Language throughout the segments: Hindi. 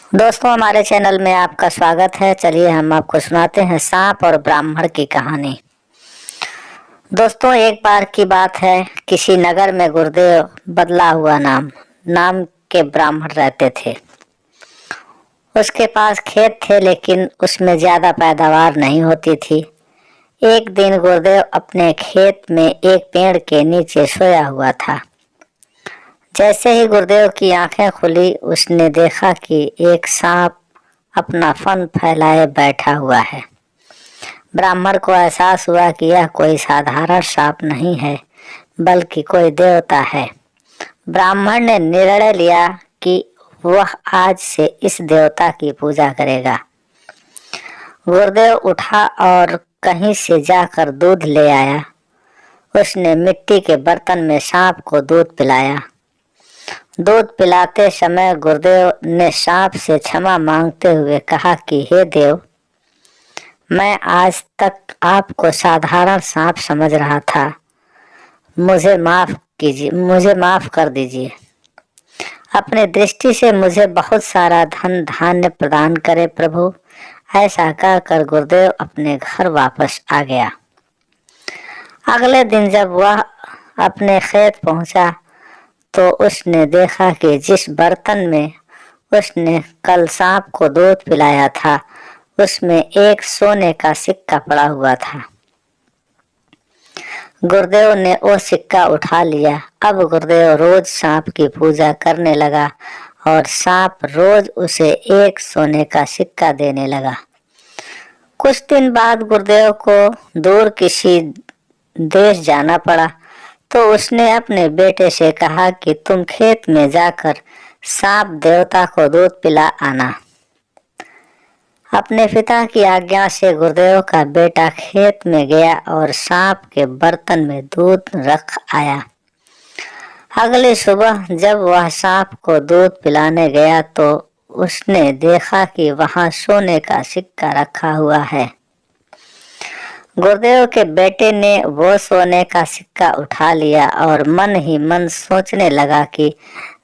दोस्तों, हमारे चैनल में आपका स्वागत है। चलिए हम आपको सुनाते हैं सांप और ब्राह्मण की कहानी। दोस्तों, एक बार की बात है, किसी नगर में गुरुदेव बदला हुआ नाम के ब्राह्मण रहते थे। उसके पास खेत थे, लेकिन उसमें ज्यादा पैदावार नहीं होती थी। एक दिन गुरुदेव अपने खेत में एक पेड़ के नीचे सोया हुआ था। जैसे ही गुरुदेव की आंखें खुली, उसने देखा कि एक सांप अपना फन फैलाए बैठा हुआ है। ब्राह्मण को एहसास हुआ कि यह कोई साधारण सांप नहीं है, बल्कि कोई देवता है। ब्राह्मण ने निर्णय लिया कि वह आज से इस देवता की पूजा करेगा। गुरुदेव उठा और कहीं से जाकर दूध ले आया। उसने मिट्टी के बर्तन में सांप को दूध पिलाया। दूध पिलाते समय गुरुदेव ने सांप से क्षमा मांगते हुए कहा कि हे देव, मैं आज तक आपको साधारण सांप समझ रहा था। मुझे माफ कर दीजिए। अपने दृष्टि से मुझे बहुत सारा धन धान्य प्रदान करे प्रभु। ऐसा कहकर गुरुदेव अपने घर वापस आ गया। अगले दिन जब वह अपने खेत पहुंचा तो उसने देखा कि जिस बर्तन में उसने कल सांप को दूध पिलाया था, उसमें एक सोने का सिक्का पड़ा हुआ था। गुरुदेव ने वो सिक्का उठा लिया। अब गुरुदेव रोज सांप की पूजा करने लगा और सांप रोज उसे एक सोने का सिक्का देने लगा। कुछ दिन बाद गुरुदेव को दूर किसी देश जाना पड़ा, तो उसने अपने बेटे से कहा कि तुम खेत में जाकर सांप देवता को दूध पिला आना। अपने पिता की आज्ञा से गुरुदेव का बेटा खेत में गया और सांप के बर्तन में दूध रख आया। अगली सुबह जब वह सांप को दूध पिलाने गया तो उसने देखा कि वहां सोने का सिक्का रखा हुआ है। गुरुदेव के बेटे ने वो सोने का सिक्का उठा लिया और मन ही मन सोचने लगा कि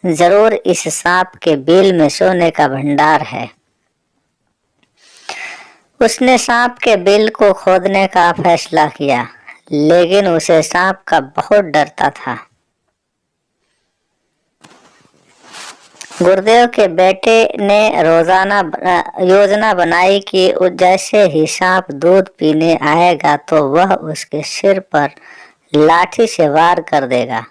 जरूर इस सांप के बिल में सोने का भंडार है। उसने सांप के बिल को खोदने का फैसला किया, लेकिन उसे सांप का बहुत डरता था। गुरुदेव के बेटे ने योजना बनाई कि जैसे ही सांप दूध पीने आएगा तो वह उसके सिर पर लाठी से वार कर देगा,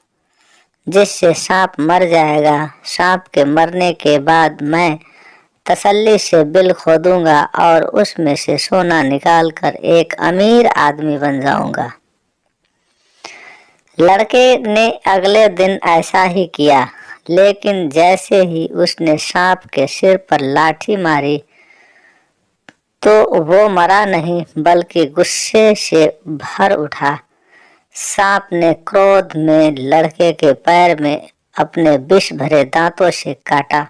जिससे सांप मर जाएगा। सांप के मरने के बाद मैं तसल्ली से बिल खोदूंगा और उसमें से सोना निकालकर एक अमीर आदमी बन जाऊंगा। लड़के ने अगले दिन ऐसा ही किया, लेकिन जैसे ही उसने सांप के सिर पर लाठी मारी तो वो मरा नहीं, बल्कि गुस्से से भर उठा। सांप ने क्रोध में लड़के के पैर में अपने विष भरे दांतों से काटा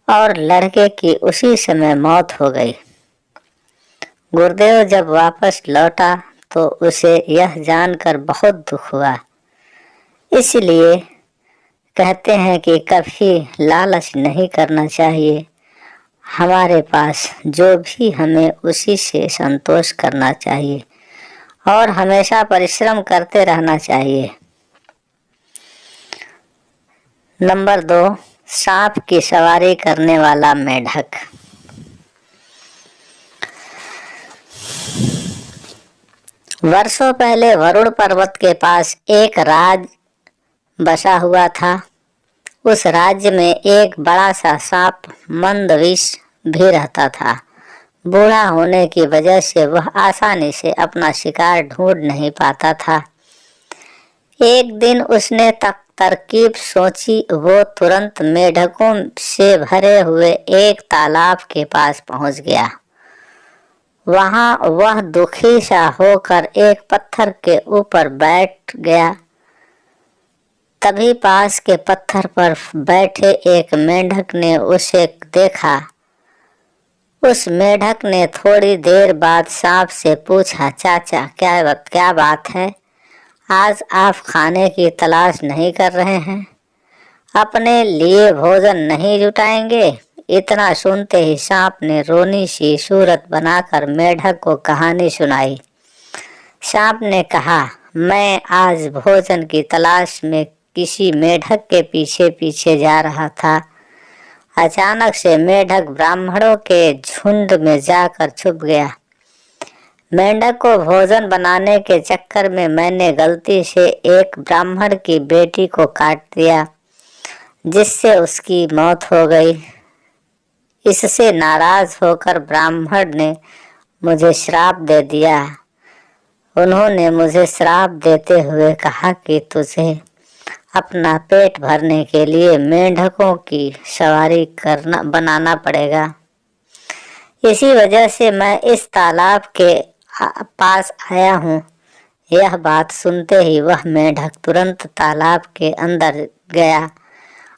और लड़के की उसी समय मौत हो गई। गुरुदेव जब वापस लौटा तो उसे यह जानकर बहुत दुख हुआ। इसलिए कहते हैं कि कभी लालच नहीं करना चाहिए। हमारे पास जो भी हमें उसी से संतोष करना चाहिए और हमेशा परिश्रम करते रहना चाहिए। नंबर 2, सांप की सवारी करने वाला मेढक। वर्षों पहले वरुण पर्वत के पास एक राज बसा हुआ था। उस राज्य में एक बड़ा सा सांप मंदविष भी रहता था। बूढ़ा होने की वजह से वह आसानी से अपना शिकार ढूंढ नहीं पाता था। एक दिन उसने तरकीब सोची। वो तुरंत मेढकों से भरे हुए एक तालाब के पास पहुंच गया। वहां वह दुखी सा होकर एक पत्थर के ऊपर बैठ गया। तभी पास के पत्थर पर बैठे एक मेंढक ने उसे देखा। उस मेढक ने थोड़ी देर बाद सांप से पूछा, चाचा क्या बात है? आज आप खाने की तलाश नहीं कर रहे हैं? अपने लिए भोजन नहीं जुटाएंगे? इतना सुनते ही सांप ने रोनी सी सूरत बनाकर मेढक को कहानी सुनाई। सांप ने कहा, मैं आज भोजन की तलाश में किसी मेढक के पीछे पीछे जा रहा था। अचानक से मेढक ब्राह्मणों के झुंड में जाकर छुप गया। मेंढक को भोजन बनाने के चक्कर में मैंने गलती से एक ब्राह्मण की बेटी को काट दिया, जिससे उसकी मौत हो गई। इससे नाराज होकर ब्राह्मण ने मुझे श्राप दे दिया। उन्होंने मुझे श्राप देते हुए कहा कि तुझे अपना पेट भरने के लिए मेंढकों की सवारी बनाना पड़ेगा। इसी वजह से मैं इस तालाब के पास आया हूँ। यह बात सुनते ही वह मेढक तुरंत तालाब के अंदर गया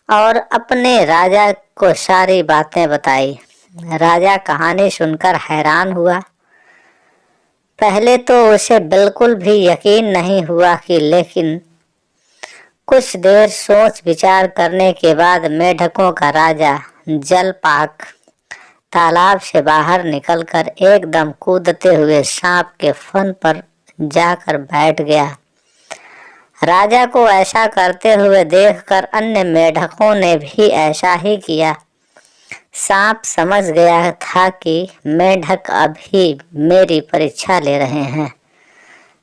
और अपने राजा को सारी बातें बताई। राजा कहानी सुनकर हैरान हुआ। पहले तो उसे बिल्कुल भी यकीन नहीं हुआ लेकिन कुछ देर सोच विचार करने के बाद मेढकों का राजा जलपाक तालाब से बाहर निकलकर एकदम कूदते हुए सांप के फन पर जाकर बैठ गया। राजा को ऐसा करते हुए देखकर अन्य मेढकों ने भी ऐसा ही किया। सांप समझ गया था कि मेढक अभी मेरी परीक्षा ले रहे हैं।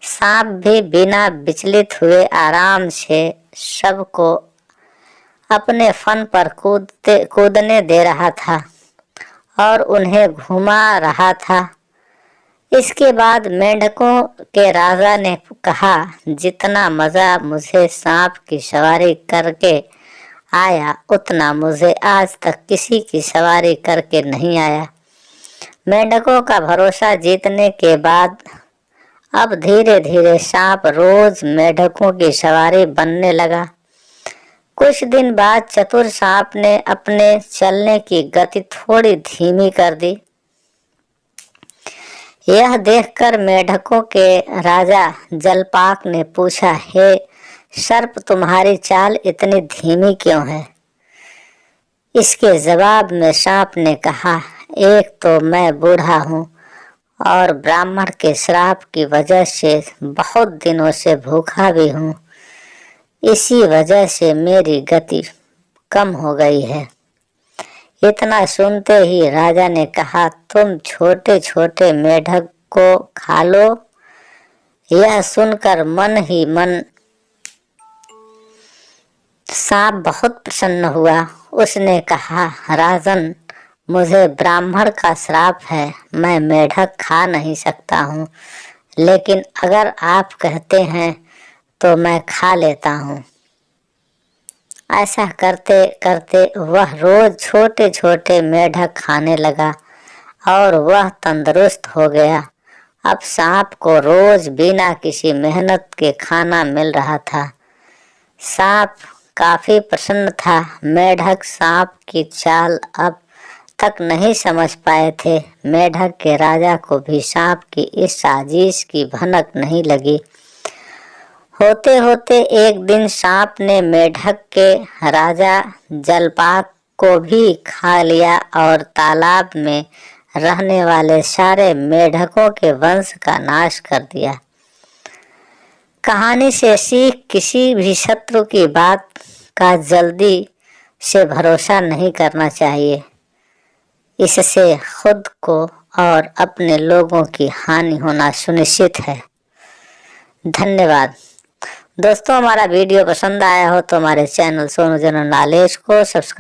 सांप भी बिना विचलित हुए आराम से सबको अपने फन पर कूदने दे रहा था और उन्हें घुमा रहा था। इसके बाद मेंढकों के राजा ने कहा, जितना मज़ा मुझे सांप की सवारी करके आया उतना मुझे आज तक किसी की सवारी करके नहीं आया। मेंढकों का भरोसा जीतने के बाद अब धीरे धीरे सांप रोज मेंढकों की सवारी बनने लगा। कुछ दिन बाद चतुर सांप ने अपने चलने की गति थोड़ी धीमी कर दी। यह देखकर मेढकों के राजा जलपाक ने पूछा, हे सर्प, तुम्हारी चाल इतनी धीमी क्यों है? इसके जवाब में सांप ने कहा, एक तो मैं बूढ़ा हूँ और ब्राह्मण के श्राप की वजह से बहुत दिनों से भूखा भी हूँ। इसी वजह से मेरी गति कम हो गई है। इतना सुनते ही राजा ने कहा, तुम छोटे छोटे मेढक को खा लो। यह सुनकर मन ही मन सांप बहुत प्रसन्न हुआ। उसने कहा, राजन, मुझे ब्राह्मण का श्राप है, मैं मेढक खा नहीं सकता हूँ, लेकिन अगर आप कहते हैं तो मैं खा लेता हूँ। ऐसा करते करते वह रोज छोटे छोटे मेढक खाने लगा और वह तंदुरुस्त हो गया। अब सांप को रोज बिना किसी मेहनत के खाना मिल रहा था। सांप काफी प्रसन्न था। मेढक सांप की चाल अब तक नहीं समझ पाए थे। मेढक के राजा को भी सांप की इस साजिश की भनक नहीं लगी। होते होते एक दिन सांप ने मेढक के राजा जलपाक को भी खा लिया और तालाब में रहने वाले सारे मेढकों के वंश का नाश कर दिया। कहानी से सीख, किसी भी शत्रु की बात का जल्दी से भरोसा नहीं करना चाहिए। इससे खुद को और अपने लोगों की हानि होना सुनिश्चित है। धन्यवाद। दोस्तों, हमारा वीडियो पसंद आया हो तो हमारे चैनल सोनू जनरल नॉलेज को सब्सक्राइब